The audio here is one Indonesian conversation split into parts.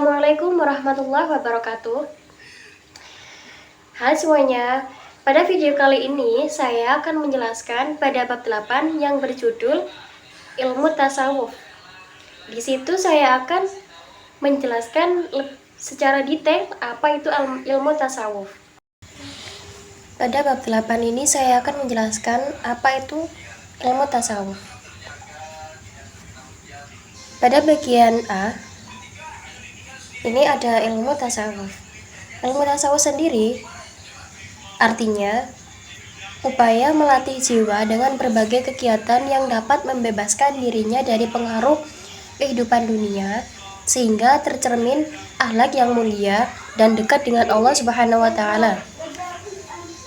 Assalamualaikum warahmatullahi wabarakatuh. Hai semuanya, pada video kali ini saya akan menjelaskan pada bab 8 yang berjudul Ilmu Tasawuf. Di situ saya akan menjelaskan secara detail apa itu ilmu tasawuf. Pada bab 8 ini saya akan menjelaskan apa itu ilmu tasawuf. Pada bagian A, ini ada ilmu tasawuf. Ilmu tasawuf sendiri artinya upaya melatih jiwa dengan berbagai kegiatan yang dapat membebaskan dirinya dari pengaruh kehidupan dunia sehingga tercermin akhlak yang mulia dan dekat dengan Allah Subhanahu wa taala.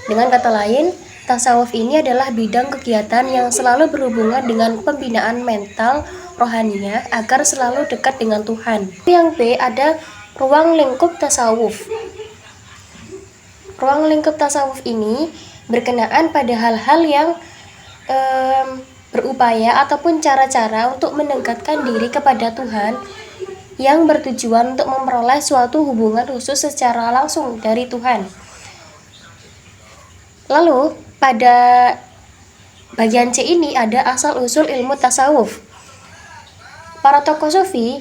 Dengan kata lain, tasawuf ini adalah bidang kegiatan yang selalu berhubungan dengan pembinaan mental rohaninya agar selalu dekat dengan Tuhan. Yang B ada ruang lingkup tasawuf. Ruang lingkup tasawuf ini berkenaan pada hal-hal yang berupaya ataupun cara-cara untuk mendekatkan diri kepada Tuhan yang bertujuan untuk memperoleh suatu hubungan khusus secara langsung dari Tuhan. Lalu pada bagian C ini ada asal-usul ilmu tasawuf. Para tokoh sufi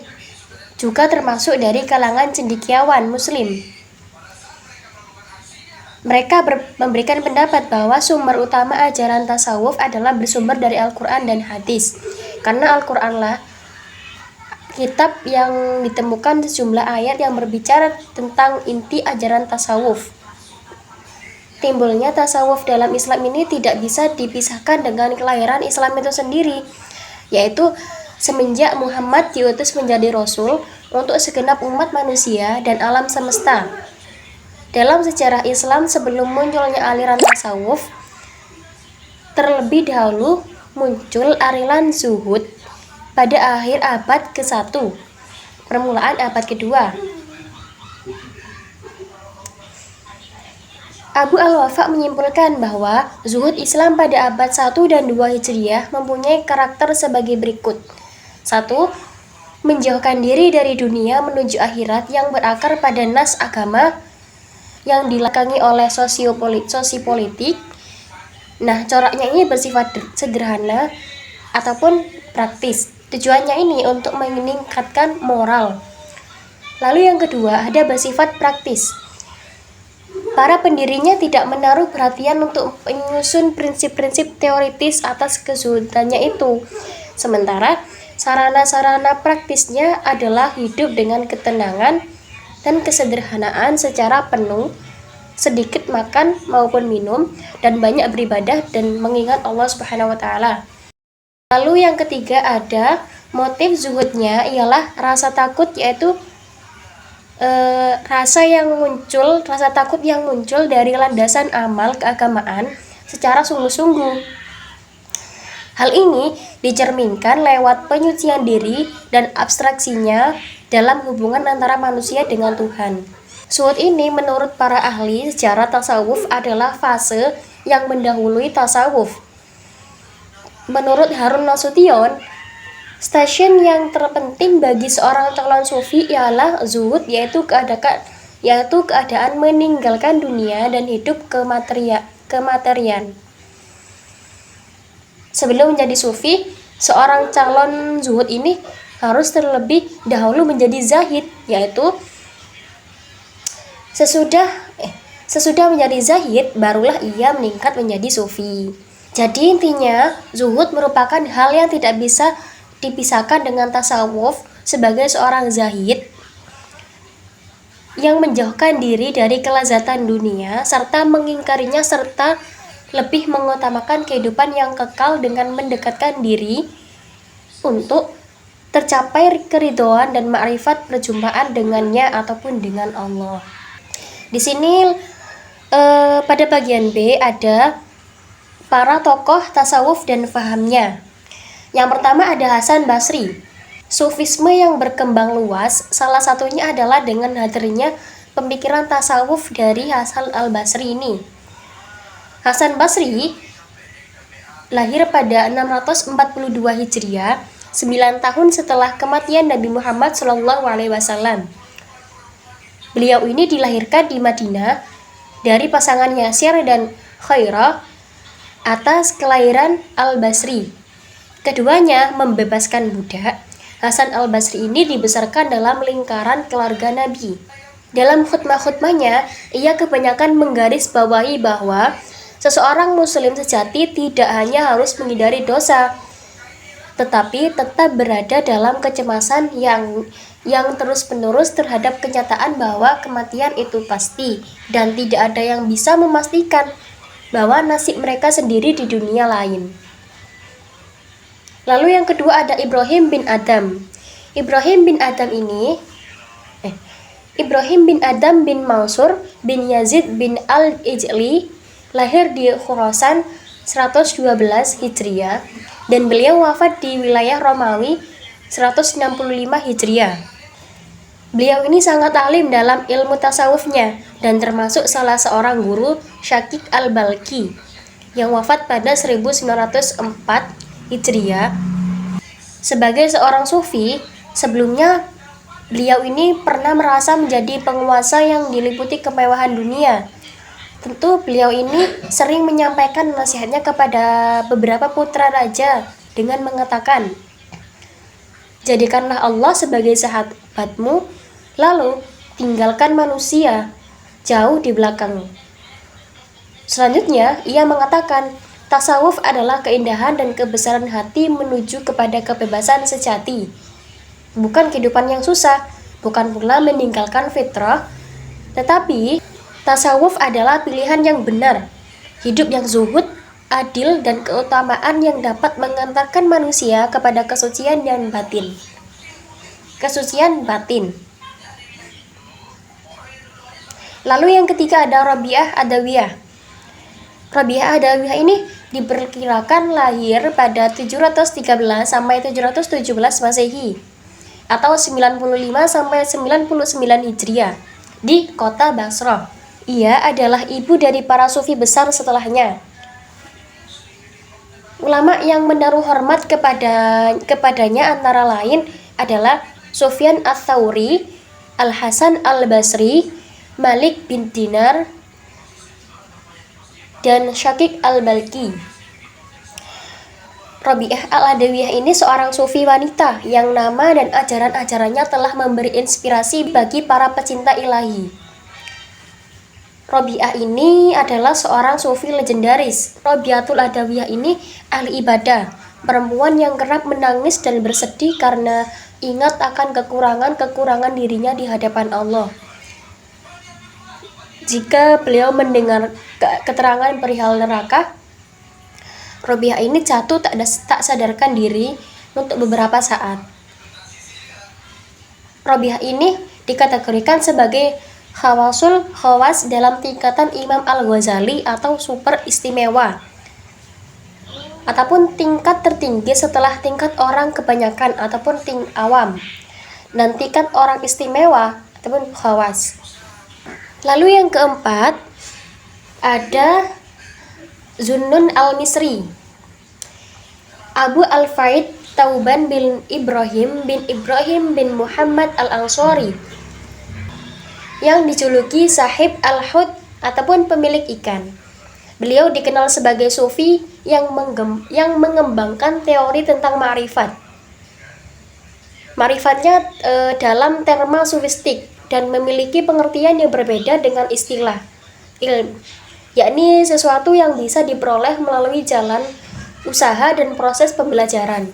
juga termasuk dari kalangan cendekiawan muslim. Mereka memberikan pendapat bahwa sumber utama ajaran tasawuf adalah bersumber dari Al-Quran dan hadis. Karena Al-Quranlah kitab yang ditemukan sejumlah ayat yang berbicara tentang inti ajaran tasawuf. Timbulnya tasawuf dalam Islam ini tidak bisa dipisahkan dengan kelahiran Islam itu sendiri, yaitu semenjak Muhammad diutus menjadi Rasul untuk segenap umat manusia dan alam semesta. Dalam sejarah Islam sebelum munculnya aliran tasawuf, terlebih dahulu muncul aliran zuhud pada akhir abad ke-1, permulaan abad ke-2. Abu Al-Wafa menyimpulkan bahwa zuhud Islam pada abad 1 dan 2 Hijriah mempunyai karakter sebagai berikut. 1. Menjauhkan diri dari dunia menuju akhirat yang berakar pada nas agama yang dilakangi oleh sosipolitik. Nah, coraknya ini bersifat sederhana ataupun praktis. Tujuannya ini untuk meningkatkan moral. Lalu yang kedua, ada bersifat praktis. Para pendirinya tidak menaruh perhatian untuk menyusun prinsip-prinsip teoritis atas kezuhudannya itu. Sementara sarana-sarana praktisnya adalah hidup dengan ketenangan dan kesederhanaan secara penuh, sedikit makan maupun minum, dan banyak beribadah dan mengingat Allah Subhanahu wa taala. Lalu yang ketiga ada motif zuhudnya ialah rasa takut, yaitu rasa takut yang muncul dari landasan amal keagamaan secara sungguh-sungguh. Hal ini dicerminkan lewat penyucian diri dan abstraksinya dalam hubungan antara manusia dengan Tuhan. Zuhud ini menurut para ahli sejarah tasawuf adalah fase yang mendahului tasawuf. Menurut Harun Nasution, stasiun yang terpenting bagi seorang calon sufi ialah zuhud, yaitu keadaan meninggalkan dunia dan hidup kematerian. Sebelum menjadi sufi, seorang calon zuhud ini harus terlebih dahulu menjadi zahid, yaitu sesudah menjadi zahid barulah ia meningkat menjadi sufi. Jadi intinya, zuhud merupakan hal yang tidak bisa dipisahkan dengan tasawuf sebagai seorang zahid yang menjauhkan diri dari kelazatan dunia serta mengingkarinya, serta lebih mengutamakan kehidupan yang kekal dengan mendekatkan diri untuk tercapai keridhaan dan ma'rifat perjumpaan dengannya ataupun dengan Allah. Di sini pada bagian B ada para tokoh tasawuf dan fahamnya. Yang pertama ada Hasan Basri. Sufisme yang berkembang luas salah satunya adalah dengan hadirnya pemikiran tasawuf dari Hasan al-Basri ini. Hasan Basri lahir pada 642 Hijriah, 9 tahun setelah kematian Nabi Muhammad SAW. Beliau ini dilahirkan di Madinah dari pasangan Yasir dan Khairah atas kelahiran Al-Basri. Keduanya membebaskan budak. Hasan Al-Basri ini dibesarkan dalam lingkaran keluarga Nabi. Dalam khutbah-khutbahnya, ia kebanyakan menggarisbawahi bahwa seseorang muslim sejati tidak hanya harus menghindari dosa, tetapi tetap berada dalam kecemasan yang terus-menerus terhadap kenyataan bahwa kematian itu pasti dan tidak ada yang bisa memastikan bahwa nasib mereka sendiri di dunia lain. Lalu yang kedua ada Ibrahim bin Adam. Ibrahim bin Adam bin Mansur bin Yazid bin Al-Ijli lahir di Khurasan 112 Hijriah dan beliau wafat di wilayah Romawi 165 Hijriah. Beliau ini sangat alim dalam ilmu tasawufnya dan termasuk salah seorang guru Syakik Al-Balki yang wafat pada 1904 Hijriah. Sebagai seorang sufi, sebelumnya beliau ini pernah merasa menjadi penguasa yang diliputi kemewahan dunia. Tentu beliau ini sering menyampaikan nasihatnya kepada beberapa putra raja dengan mengatakan, "Jadikanlah Allah sebagai sahabatmu, lalu tinggalkan manusia jauh di belakang." Selanjutnya, ia mengatakan, tasawuf adalah keindahan dan kebesaran hati menuju kepada kebebasan sejati. Bukan kehidupan yang susah, bukan pula meninggalkan fitrah, tetapi tasawuf adalah pilihan yang benar, hidup yang zuhud, adil, dan keutamaan yang dapat mengantarkan manusia kepada kesucian dan batin. Kesucian batin. Lalu yang ketiga ada Rabi'ah Adawiyah. Rabi'ah Adawiyah ini diperkirakan lahir pada 713 sampai 717 Masehi atau 95 sampai 99 Hijriah di kota Basrah. Ia adalah ibu dari para sufi besar setelahnya. Ulama yang menaruh hormat kepadanya antara lain adalah Sufyan Ats-Tsauri, Al-Hasan Al-Basri, Malik bin Dinar, dan Syakik Al-Balki. Rabi'ah Al-Adawiyah ini seorang sufi wanita yang nama dan ajaran-ajarannya telah memberi inspirasi bagi para pecinta ilahi. Rabi'ah ini adalah seorang sufi legendaris. Rabi'atul Adawiyah ini ahli ibadah, perempuan yang kerap menangis dan bersedih karena ingat akan kekurangan-kekurangan dirinya di hadapan Allah. Jika beliau mendengar keterangan perihal neraka, Rabi'ah ini jatuh tak sadarkan diri untuk beberapa saat. Rabi'ah ini dikategorikan sebagai khawasul khawas dalam tingkatan Imam Al-Ghazali atau super istimewa, ataupun tingkat tertinggi setelah tingkat orang kebanyakan ataupun awam, dan tingkat orang istimewa ataupun khawas. Lalu yang keempat ada Zunnun Al-Misri. Abu Al-Faid Tauban bin Ibrahim bin Muhammad Al-Ansori yang dijuluki Sahib Al-Hud ataupun pemilik ikan. Beliau dikenal sebagai sufi yang mengembangkan teori tentang ma'rifat. Ma'rifatnya dalam terma sufistik dan memiliki pengertian yang berbeda dengan istilah ilmu, yakni sesuatu yang bisa diperoleh melalui jalan usaha dan proses pembelajaran.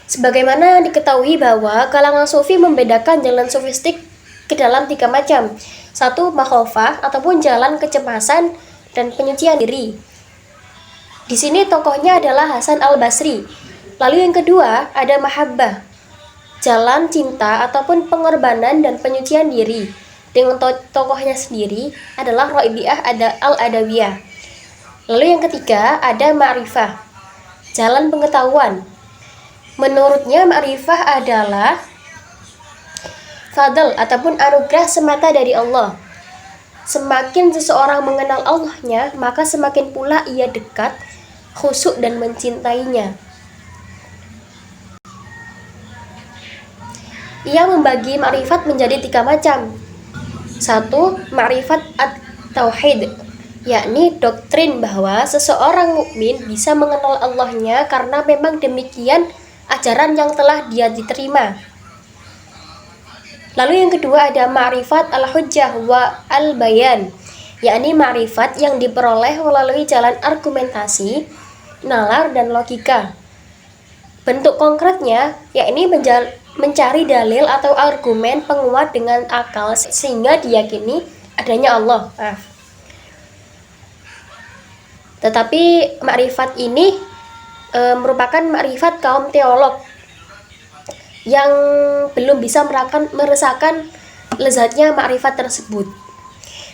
Sebagaimana diketahui bahwa kalangan sufi membedakan jalan sufistik ke dalam 3 macam. 1. Makhofah ataupun jalan kecemasan dan penyucian diri. Di sini tokohnya adalah Hasan Al-Basri. Lalu yang kedua ada mahabbah, jalan cinta ataupun pengorbanan dan penyucian diri. Dengan tokohnya sendiri adalah Rabi'ah Al-Adawiyah. Lalu yang ketiga ada ma'rifah, jalan pengetahuan. Menurutnya ma'rifah adalah fadl ataupun anugerah semata dari Allah. Semakin seseorang mengenal Allahnya, maka semakin pula ia dekat, khusyuk dan mencintainya. Ia membagi makrifat menjadi 3 macam. 1. Makrifat at-tauhid, yakni doktrin bahwa seseorang mukmin bisa mengenal Allahnya karena memang demikian ajaran yang telah dia diterima. Lalu yang kedua ada ma'rifat al-hujjah wa al-bayan, yakni ma'rifat yang diperoleh melalui jalan argumentasi, nalar, dan logika. Bentuk konkretnya yakni mencari dalil atau argumen penguat dengan akal sehingga diyakini adanya Allah. Tetapi makrifat ini merupakan makrifat kaum teolog yang belum bisa merasakan lezatnya makrifat tersebut.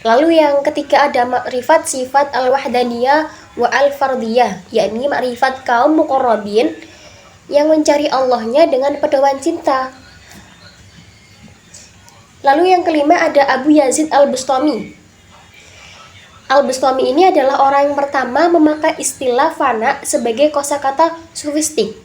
Lalu yang ketiga ada makrifat sifat al-wahdaniyah wa al-fardiyah, yakni makrifat kaum muqarrabin yang mencari Allahnya dengan pedoman cinta. Lalu yang kelima ada Abu Yazid al-Bustami. Al-Bustami ini adalah orang yang pertama memakai istilah fana sebagai kosakata sufistik.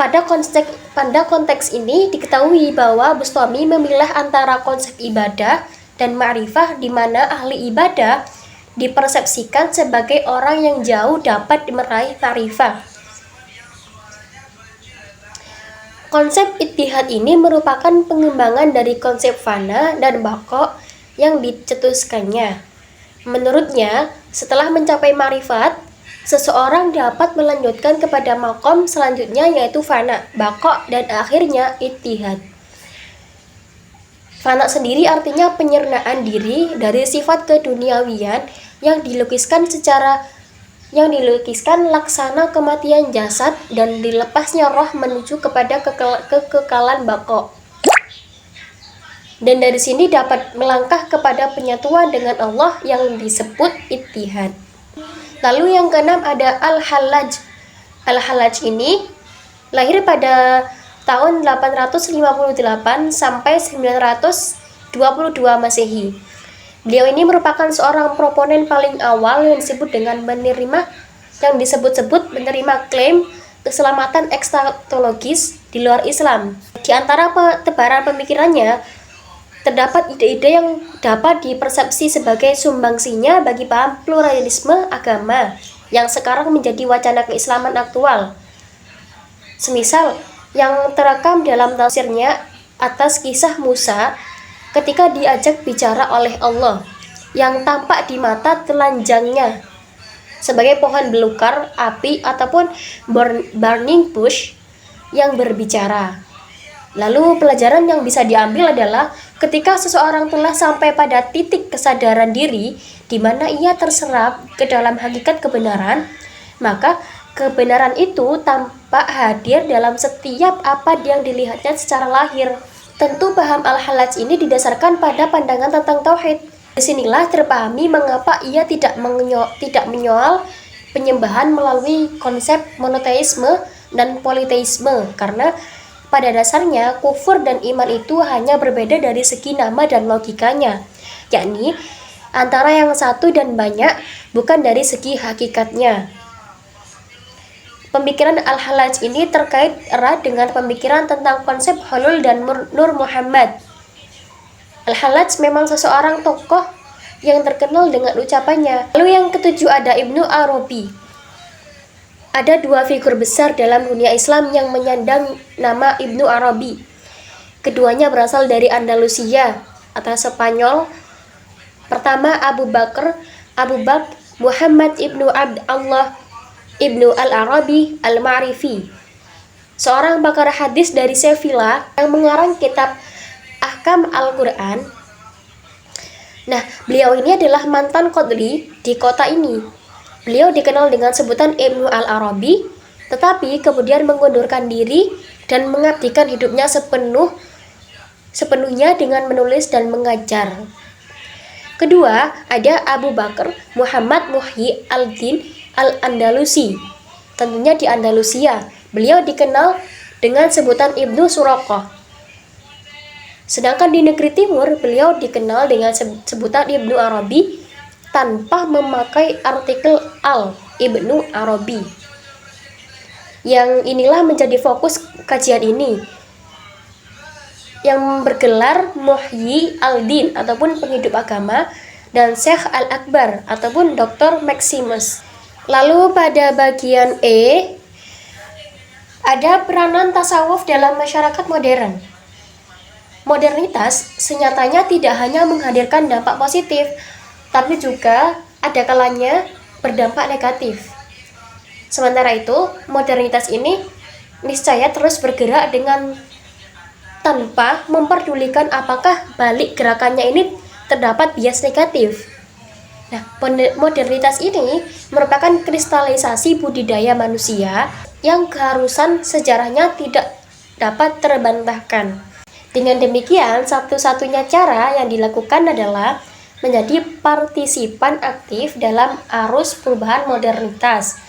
Pada konteks ini diketahui bahwa Bustami memilah antara konsep ibadah dan ma'rifah, di mana ahli ibadah dipersepsikan sebagai orang yang jauh dapat meraih ma'rifah. Konsep ittihad ini merupakan pengembangan dari konsep fana dan baqo yang dicetuskannya. Menurutnya, setelah mencapai ma'rifat, seseorang dapat melanjutkan kepada makom selanjutnya, yaitu fana, baqo, dan akhirnya ittihad. Fana sendiri artinya penyernaan diri dari sifat keduniawian yang dilukiskan laksana kematian jasad dan dilepasnya roh menuju kepada kekekalan baqo. Dan dari sini dapat melangkah kepada penyatuan dengan Allah yang disebut ittihad. Lalu yang keenam ada Al-Hallaj. Al-Hallaj ini lahir pada tahun 858 sampai 922 Masehi. Beliau ini merupakan seorang proponen paling awal yang disebut-sebut menerima klaim keselamatan ekstatologis di luar Islam. Di antara tebaran pemikirannya terdapat ide-ide yang dapat dipersepsi sebagai sumbangsinya bagi paham pluralisme agama yang sekarang menjadi wacana keislaman aktual. Semisal yang terekam dalam tafsirnya atas kisah Musa ketika diajak bicara oleh Allah yang tampak di mata telanjangnya sebagai pohon belukar, api, ataupun burning bush yang berbicara. Lalu pelajaran yang bisa diambil adalah ketika seseorang telah sampai pada titik kesadaran diri di mana ia terserap ke dalam hakikat kebenaran, maka kebenaran itu tampak hadir dalam setiap apa yang dilihatnya secara lahir. Tentu paham Al-Hallaj ini didasarkan pada pandangan tentang tauhid. Disinilah terpahami mengapa ia tidak menyoal penyembahan melalui konsep monoteisme dan politeisme, karena pada dasarnya, kufur dan iman itu hanya berbeda dari segi nama dan logikanya, yakni antara yang satu dan banyak, bukan dari segi hakikatnya. Pemikiran Al-Hallaj ini terkait erat dengan pemikiran tentang konsep hulul dan Nur Muhammad. Al-Hallaj memang seseorang tokoh yang terkenal dengan ucapannya. Lalu yang ketujuh ada Ibnu Arabi. Ada dua figur besar dalam dunia Islam yang menyandang nama Ibnu Arabi. Keduanya berasal dari Andalusia atau Spanyol. Pertama Abu Bakr Muhammad Ibnu Abd Allah Ibnu Al-Arabi Al-Ma'rifi, seorang pakar hadis dari Sevilla yang mengarang kitab Ahkam Al-Quran. Nah, beliau ini adalah mantan qadhi di kota ini. Beliau dikenal dengan sebutan Ibnu Al-Arabi, tetapi kemudian mengundurkan diri dan mengabdikan hidupnya sepenuhnya dengan menulis dan mengajar. Kedua, ada Abu Bakr Muhammad Muhyi al-Din al-Andalusi, tentunya di Andalusia. Beliau dikenal dengan sebutan Ibnu Suraqah. Sedangkan di negeri timur, beliau dikenal dengan sebutan Ibnu Arabi tanpa memakai artikel Ibnu Arabi. Yang inilah menjadi fokus kajian ini, yang bergelar Muhyi al-Din ataupun penghidup agama, dan Syekh Al-Akbar ataupun Dr. Maximus. Lalu pada bagian E, ada peranan tasawuf dalam masyarakat modern. Modernitas senyatanya tidak hanya menghadirkan dampak positif, tapi juga ada kalanya berdampak negatif. Sementara itu, modernitas ini niscaya terus bergerak dengan tanpa memperdulikan apakah balik gerakannya ini terdapat bias negatif. Nah, modernitas ini merupakan kristalisasi budidaya manusia yang keharusan sejarahnya tidak dapat terbantahkan. Dengan demikian, satu-satunya cara yang dilakukan adalah menjadi partisipan aktif dalam arus perubahan modernitas.